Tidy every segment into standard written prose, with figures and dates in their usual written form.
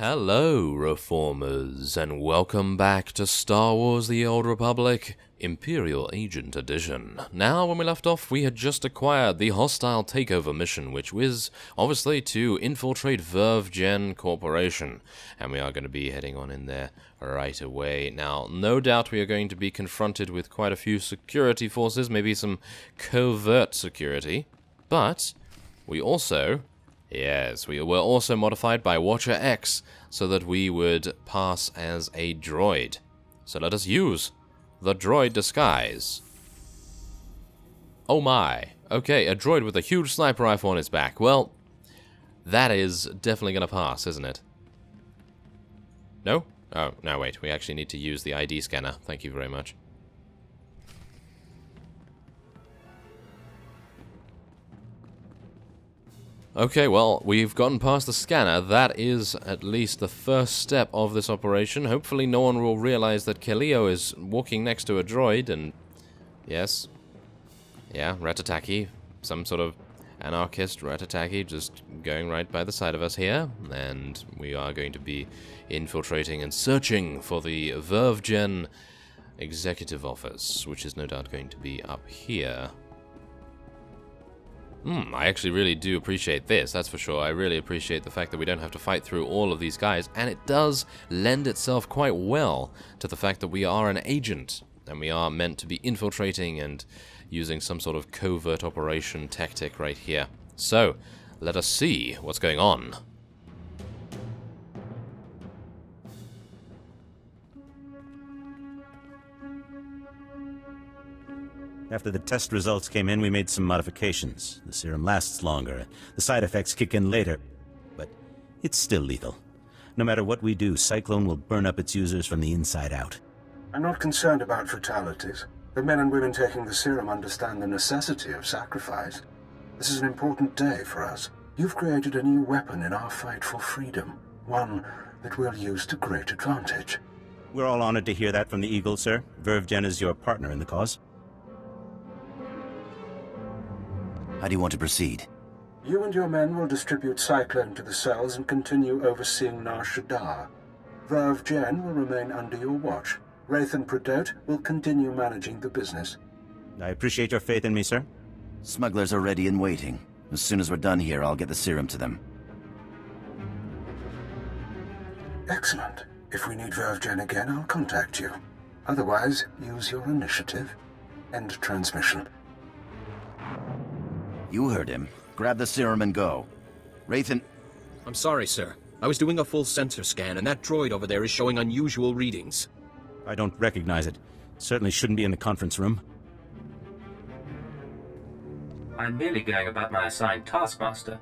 Hello, Reformers, and welcome back to Star Wars The Old Republic, Imperial Agent Edition. Now, when we left off, we had just acquired the hostile takeover mission, which was, obviously, to infiltrate Verve Gen Corporation, and we are going to be heading on in there right away. Now, no doubt we are going to be confronted with quite a few security forces, maybe some covert security, but we also... Yes, we were also modified by Watcher X so that we would pass as a droid. So let us use the Droid Disguise. Oh my. Okay, a droid with a huge sniper rifle on his back. Well, that is definitely going to pass, isn't it? No? Oh, no, wait. We actually need to use the ID scanner. Thank you very much. Okay, well, we've gotten past the scanner. That is at least the first step of this operation. Hopefully no one will realize that Kelio is walking next to a droid and... Yes. Yeah, Ratataki. Some sort of anarchist Ratataki just going right by the side of us here. And we are going to be infiltrating and searching for the Verve Gen Executive Office, which is no doubt going to be up here. I actually really do appreciate this, that's for sure. I really appreciate the fact that we don't have to fight through all of these guys, and it does lend itself quite well to the fact that we are an agent, and we are meant to be infiltrating and using some sort of covert operation tactic right here. So, let us see what's going on. After the test results came in, we made some modifications. The serum lasts longer, the side effects kick in later, but it's still lethal. No matter what we do, Cyclone will burn up its users from the inside out. I'm not concerned about fatalities. The men and women taking the serum understand the necessity of sacrifice. This is an important day for us. You've created a new weapon in our fight for freedom, one that we'll use to great advantage. We're all honored to hear that from the Eagle, sir. Verve Gen is your partner in the cause. How do you want to proceed? You and your men will distribute Cyclone to the cells and continue overseeing Nar Shaddaa. Verve Gen will remain under your watch. Wraith and Pradote will continue managing the business. I appreciate your faith in me, sir. Smugglers are ready and waiting. As soon as we're done here, I'll get the serum to them. Excellent. If we need Verve Gen again, I'll contact you. Otherwise, use your initiative. End transmission. You heard him. Grab the serum and go. Wraith and... I'm sorry, sir. I was doing a full sensor scan, and that droid over there is showing unusual readings. I don't recognize it. Certainly shouldn't be in the conference room. I'm merely going about my assigned taskmaster.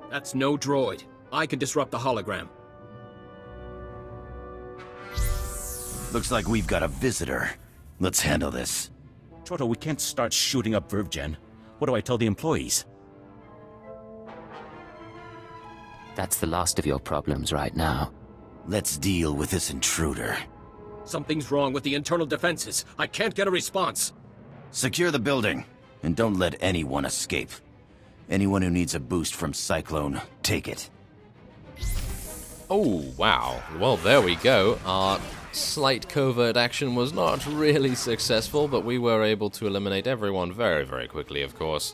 That's no droid. I can disrupt the hologram. Looks like we've got a visitor. Let's handle this. Choto, we can't start shooting up Verve Gen. What do I tell the employees? That's the last of your problems right now. Let's deal with this intruder. Something's wrong with the internal defenses. I can't get a response. Secure the building, and don't let anyone escape. Anyone who needs a boost from Cyclone, take it. Oh, wow. Well, there we go. Our slight covert action was not really successful, but we were able to eliminate everyone very, very quickly, of course.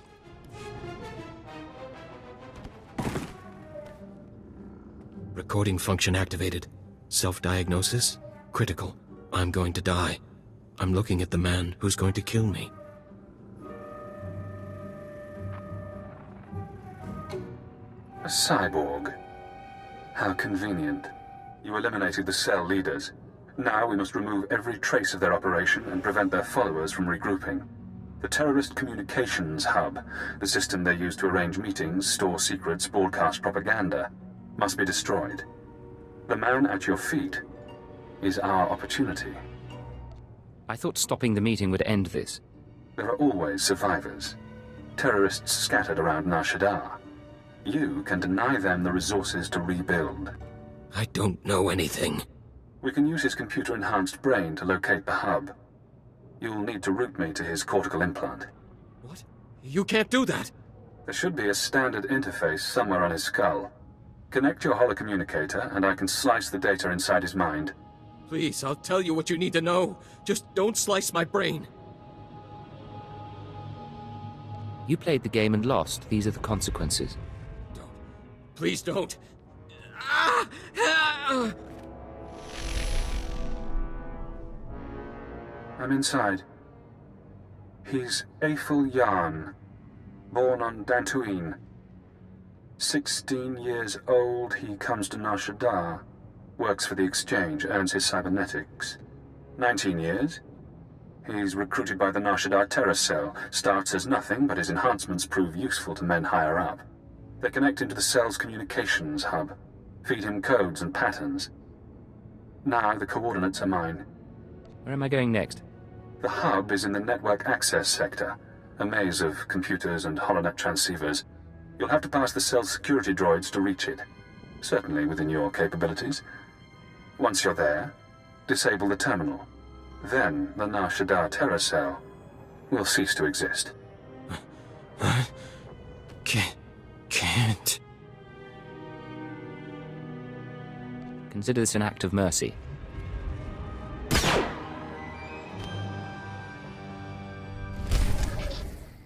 Recording function activated. Self-diagnosis? Critical. I'm going to die. I'm looking at the man who's going to kill me. A cyborg. How convenient. You eliminated the cell leaders. Now we must remove every trace of their operation and prevent their followers from regrouping. The Terrorist Communications Hub, the system they use to arrange meetings, store secrets, broadcast propaganda, must be destroyed. The man at your feet is our opportunity. I thought stopping the meeting would end this. There are always survivors. Terrorists scattered around Nar Shaddaa. You can deny them the resources to rebuild. I don't know anything. We can use his computer-enhanced brain to locate the hub. You'll need to route me to his cortical implant. What? You can't do that! There should be a standard interface somewhere on his skull. Connect your holocommunicator, and I can slice the data inside his mind. Please, I'll tell you what you need to know. Just don't slice my brain. You played the game and lost. These are the consequences. Don't. Please don't. Ah! Ah! I'm inside. He's Aethel Yarn, born on Dantooine. 16 years old, he comes to Nar Shaddaa, works for the Exchange, earns his cybernetics. 19 years, he's recruited by the Nar Shaddaa Terror Cell, starts as nothing, but his enhancements prove useful to men higher up. They connect into the cell's communications hub, feed him codes and patterns. Now the coordinates are mine. Where am I going next? The hub is in the network access sector, a maze of computers and holonet transceivers. You'll have to pass the cell's security droids to reach it. Certainly within your capabilities. Once you're there, disable the terminal. Then the Nar Shaddaa Terror Cell will cease to exist. Can't. Consider this an act of mercy.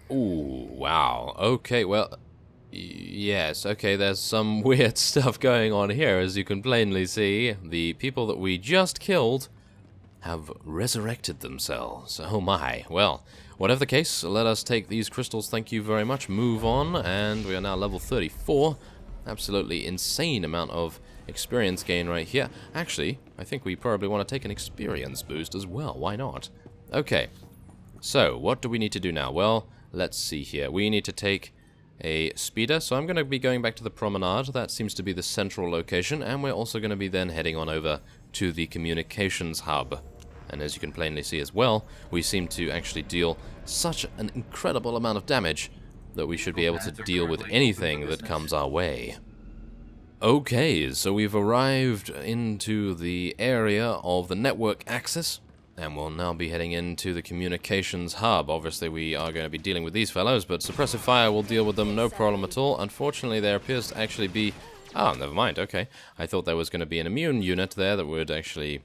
Ooh, wow. Okay, well, yes, okay, there's some weird stuff going on here, as you can plainly see. The people that we just killed have resurrected themselves. Oh my. Well, whatever the case, let us take these crystals, thank you very much, move on, and we are now level 34. Absolutely insane amount of experience gain right here. Actually, I think we probably want to take an experience boost as well, why not? Okay, so what do we need to do now? Well, let's see here. We need to take a speeder, so I'm going to be going back to the promenade. That seems to be the central location, and we're also going to be then heading on over to the communications hub. And as you can plainly see as well, we seem to actually deal such an incredible amount of damage that we should be able to deal with anything that comes our way. Okay, so we've arrived into the area of the network access, and we'll now be heading into the communications hub. Obviously, we are going to be dealing with these fellows, but suppressive fire will deal with them no problem at all. Unfortunately, there appears to actually be... Oh, never mind, okay. I thought there was going to be an immune unit there that would actually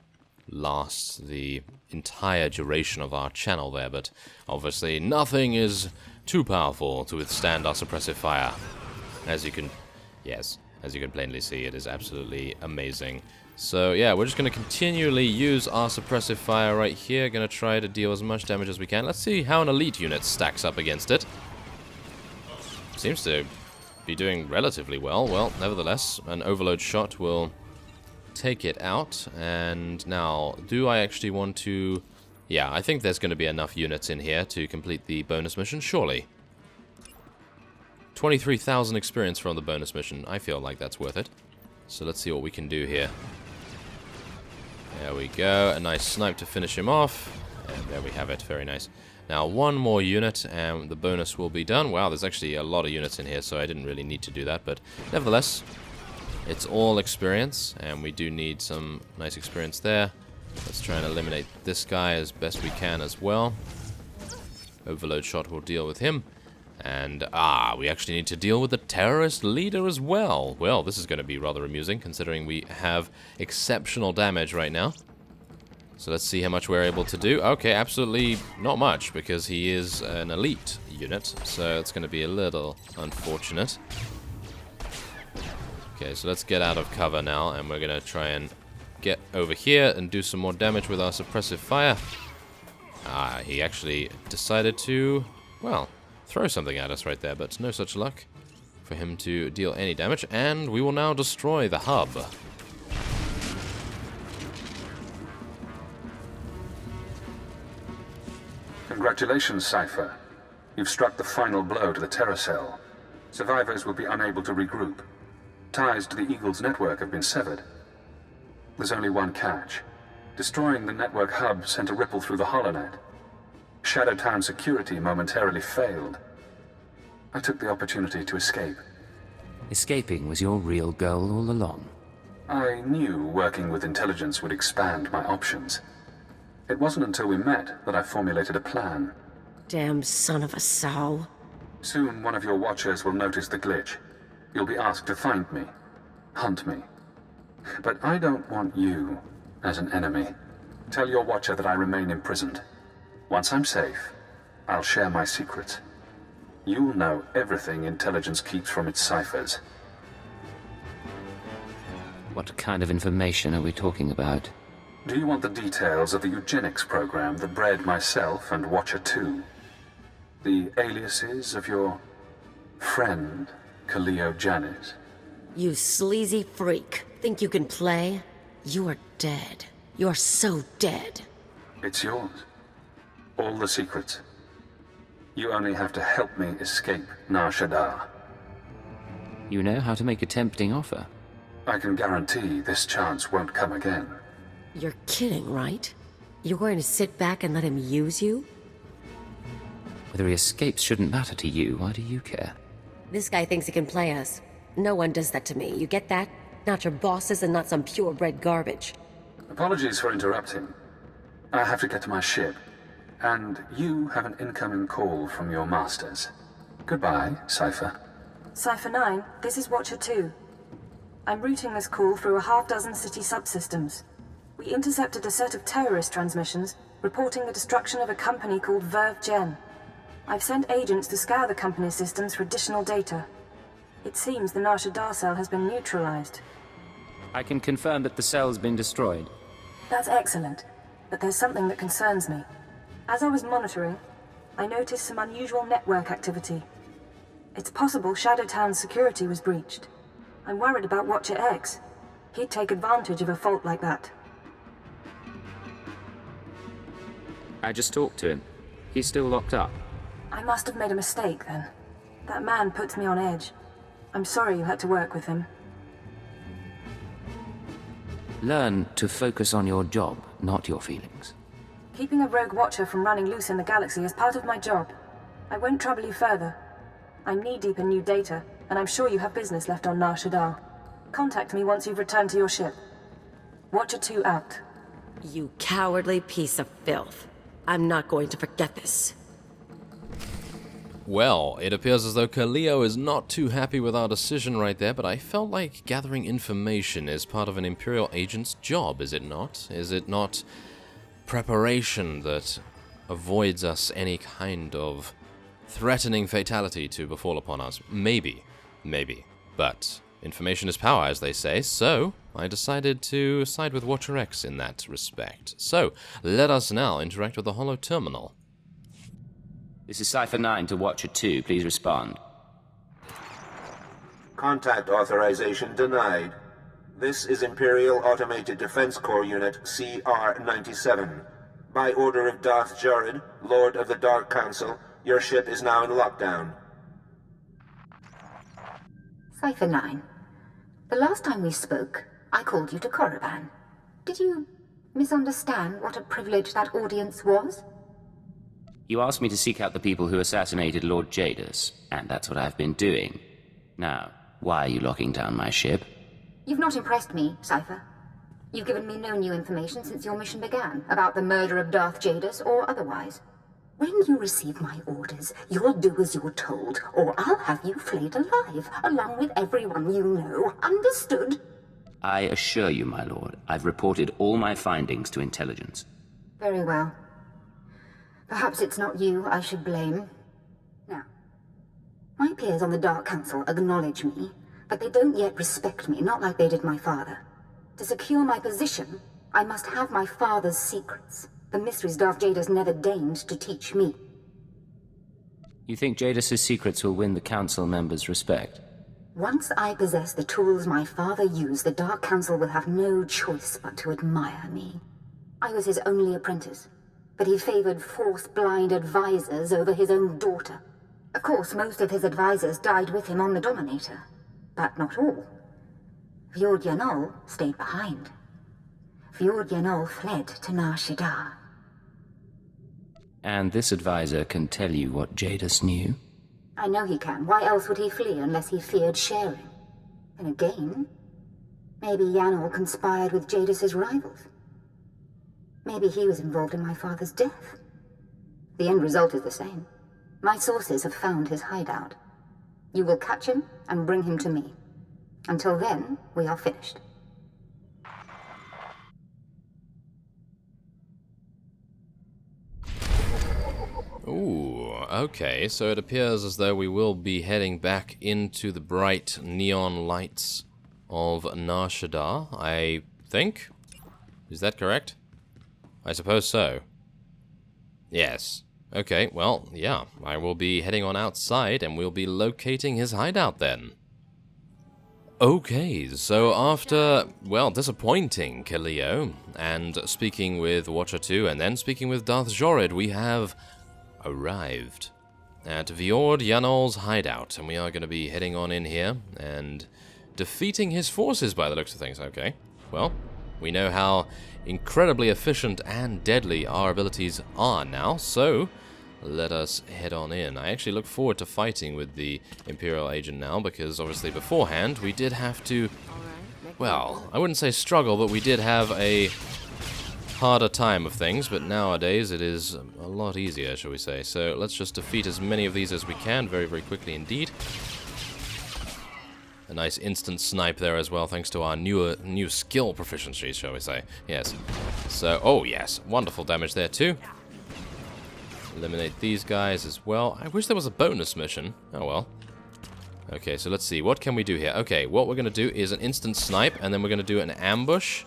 last the entire duration of our channel there, but obviously nothing is too powerful to withstand our suppressive fire. As you can... Yes, as you can plainly see, it is absolutely amazing. So yeah, we're just going to continually use our suppressive fire right here. Going to try to deal as much damage as we can. Let's see how an elite unit stacks up against it. Seems to be doing relatively well. Well, nevertheless, an overload shot will take it out. And now, do I actually want to... Yeah, I think there's going to be enough units in here to complete the bonus mission, surely. 23,000 experience from the bonus mission. I feel like that's worth it. So let's see what we can do here. There we go, a nice snipe to finish him off, and there we have it, very nice. Now one more unit and the bonus will be done. Wow, there's actually a lot of units in here, so I didn't really need to do that, but nevertheless, it's all experience, and we do need some nice experience there. Let's try and eliminate this guy as best we can as well. Overload shot will deal with him. And, we actually need to deal with the terrorist leader as well. Well, this is going to be rather amusing, considering we have exceptional damage right now. So let's see how much we're able to do. Okay, absolutely not much, because he is an elite unit, so it's going to be a little unfortunate. Okay, so let's get out of cover now, and we're going to try and get over here and do some more damage with our suppressive fire. He actually decided to, well... throw something at us right there, but no such luck for him to deal any damage, and we will now destroy the hub. Congratulations, Cypher. You've struck the final blow to the Terror Cell. Survivors will be unable to regroup. Ties to the Eagle's network have been severed. There's only one catch. Destroying the network hub sent a ripple through the holonet. Shadowtown security momentarily failed. I took the opportunity to escape. Escaping was your real goal all along. I knew working with intelligence would expand my options. It wasn't until we met that I formulated a plan. Damn son of a sow. Soon one of your watchers will notice the glitch. You'll be asked to find me. hunt me. But I don't want you as an enemy. Tell your Watcher that I remain imprisoned. Once I'm safe, I'll share my secrets. You'll know everything intelligence keeps from its ciphers. What kind of information are we talking about? Do you want the details of the eugenics program that bred myself and Watcher 2? The aliases of your friend, Kaleo Janis? You sleazy freak. Think you can play? You're dead. You're so dead. It's yours. All the secrets. You only have to help me escape Nar Shaddaa. You know how to make a tempting offer. I can guarantee this chance won't come again. You're kidding, right? You're going to sit back and let him use you? Whether he escapes shouldn't matter to you. Why do you care? This guy thinks he can play us. No one does that to me. You get that? Not your bosses and not some purebred garbage. Apologies for interrupting. I have to get to my ship. And you have an incoming call from your masters. Goodbye, Cypher. Cypher 9, this is Watcher 2. I'm routing this call through a half-dozen city subsystems. We intercepted a set of terrorist transmissions reporting the destruction of a company called Verve Gen. I've sent agents to scour the company's systems for additional data. It seems the Nar Shaddaa cell has been neutralized. I can confirm that the cell's been destroyed. That's excellent, but there's something that concerns me. As I was monitoring, I noticed some unusual network activity. It's possible Shadowtown's security was breached. I'm worried about Watcher X. He'd take advantage of a fault like that. I just talked to him. He's still locked up. I must have made a mistake then. That man puts me on edge. I'm sorry you had to work with him. Learn to focus on your job, not your feelings. Keeping a rogue Watcher from running loose in the galaxy is part of my job. I won't trouble you further. I'm knee-deep in new data, and I'm sure you have business left on Nar Shaddaa. Contact me once you've returned to your ship. Watcher 2 out. You cowardly piece of filth. I'm not going to forget this. Well, it appears as though Kaleo is not too happy with our decision right there, but I felt like gathering information is part of an Imperial agent's job, is it not? Is it not preparation that avoids us any kind of threatening fatality to befall upon us? Maybe. But information is power, as they say, so I decided to side with Watcher X in that respect. So, let us now interact with the Holo Terminal. This is Cypher 9 to Watcher 2. Please respond. Contact authorization denied. This is Imperial Automated Defense Corps Unit CR-97. By order of Darth Jared, Lord of the Dark Council, your ship is now in lockdown. Cypher 9. The last time we spoke, I called you to Korriban. Did you misunderstand what a privilege that audience was? You asked me to seek out the people who assassinated Lord Jadis, and that's what I've been doing. Now, why are you locking down my ship? You've not impressed me, Cypher. You've given me no new information since your mission began, about the murder of Darth Jadis or otherwise. When you receive my orders, you'll do as you're told, or I'll have you flayed alive, along with everyone you know. Understood? I assure you, my lord, I've reported all my findings to intelligence. Very well. Perhaps it's not you I should blame. Now, my peers on the Dark Council acknowledge me, but they don't yet respect me, not like they did my father. To secure my position, I must have my father's secrets, the mysteries Darth Jadis never deigned to teach me. You think Jadis' secrets will win the Council members' respect? Once I possess the tools my father used, the Dark Council will have no choice but to admire me. I was his only apprentice, but he favored Force-blind advisors over his own daughter. Of course, most of his advisors died with him on the Dominator, but not all. Fjord Yanol stayed behind. Fjord Yanol fled to Nar Shaddaa. And this advisor can tell you what Jadis knew? I know he can. Why else would he flee unless he feared sharing? And again, maybe Yanol conspired with Jadis' rivals. Maybe he was involved in my father's death. The end result is the same. My sources have found his hideout. You will catch him and bring him to me. Until then, we are finished. Ooh, okay, so it appears as though we will be heading back into the bright neon lights of Nar Shaddaa, I think? Is that correct? I suppose so. Yes. Okay, well, yeah, I will be heading on outside and we'll be locating his hideout then. Okay, so after, well, disappointing Kaleo, and speaking with Watcher 2, and then speaking with Darth Jorid, we have arrived at Viord Yanol's hideout, and we are going to be heading on in here and defeating his forces by the looks of things. Okay, well, we know how incredibly efficient and deadly our abilities are now, so let us head on in. I actually look forward to fighting with the Imperial agent now, because obviously beforehand we did have to, well, I wouldn't say struggle, but we did have a harder time of things, but nowadays it is a lot easier, shall we say. So let's just defeat as many of these as we can very, very quickly indeed. A nice instant snipe there as well, thanks to our new skill proficiencies, shall we say. Yes. So, oh yes, wonderful damage there too. Eliminate these guys as well. I wish there was a bonus mission. Oh well. Okay, so let's see. What can we do here? Okay, what we're going to do is an instant snipe, and then we're going to do an ambush.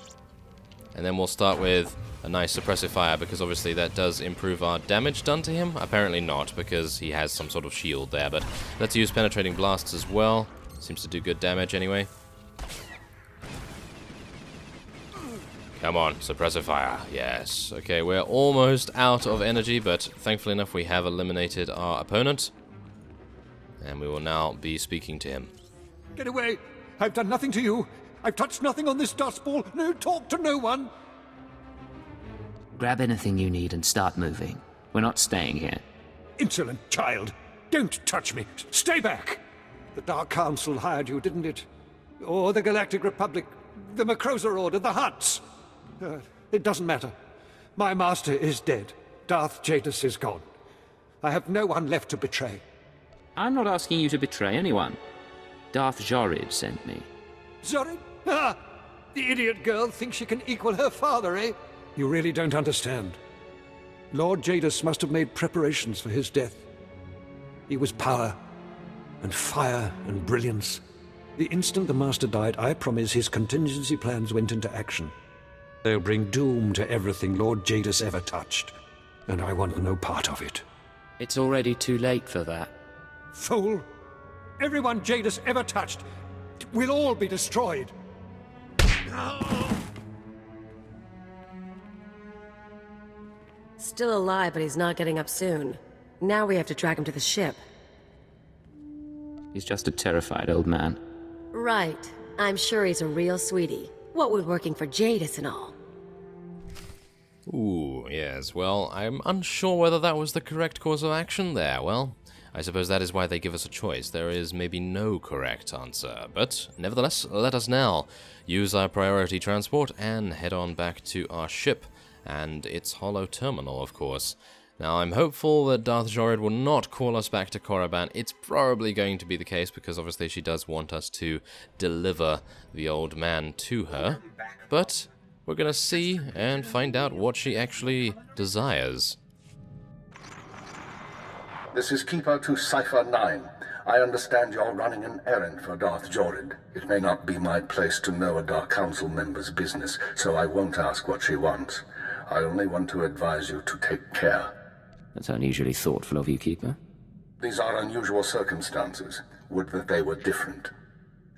And then we'll start with a nice suppressive fire, because obviously that does improve our damage done to him. Apparently not, because he has some sort of shield there. But let's use penetrating blasts as well. Seems to do good damage anyway. Come on, suppressive fire. Yes. Okay, we're almost out of energy, but thankfully enough we have eliminated our opponent. And we will now be speaking to him. Get away! I've done nothing to you! I've touched nothing on this dust ball! No talk to no one! Grab anything you need and start moving. We're not staying here. Insolent child! Don't touch me! Stay back! The Dark Council hired you, didn't it? Or the Galactic Republic, the Macrosa Order, the Hutts? It doesn't matter. My master is dead. Darth Jadis is gone. I have no one left to betray. I'm not asking you to betray anyone. Darth Jorid sent me. Jorid? Ah! The idiot girl thinks she can equal her father, eh? You really don't understand. Lord Jadis must have made preparations for his death. He was power, and fire, and brilliance. The instant the Master died, I promise his contingency plans went into action. They'll bring doom to everything Lord Jadis ever touched, and I want no part of it. It's already too late for that. Fool! Everyone Jadis ever touched will all be destroyed! Still alive, but he's not getting up soon. Now we have to track him to the ship. He's just a terrified old man. Right. I'm sure he's a real sweetie. What with working for Jadis and all. Ooh, yes, well, I'm unsure whether that was the correct course of action there. Well, I suppose that is why they give us a choice. There is maybe no correct answer, but nevertheless, let us now use our priority transport and head on back to our ship and its hollow terminal, of course. Now, I'm hopeful that Darth Jorid will not call us back to Korriban. It's probably going to be the case, because obviously she does want us to deliver the old man to her. But we're gonna see and find out what she actually desires. This is Keeper to Cipher 9. I understand you're running an errand for Darth Jorid. It may not be my place to know a Dark Council member's business, so I won't ask what she wants. I only want to advise you to take care. That's unusually thoughtful of you, Keeper. These are unusual circumstances. Would that they were different.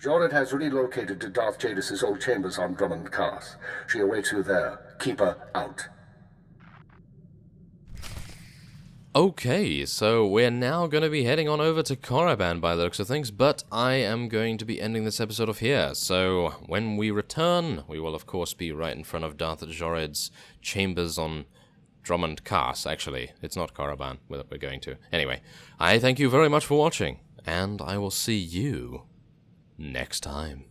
Jorid has relocated to Darth Jadis' old chambers on Drummond Cars. She awaits you there. Keeper out. Okay, so we're now going to be heading on over to Korriban by the looks of things, but I am going to be ending this episode off here. So when we return, we will of course be right in front of Darth Jorid's chambers on Drummond Cars. Actually, it's not Korriban we're going to. Anyway, I thank you very much for watching, and I will see you next time.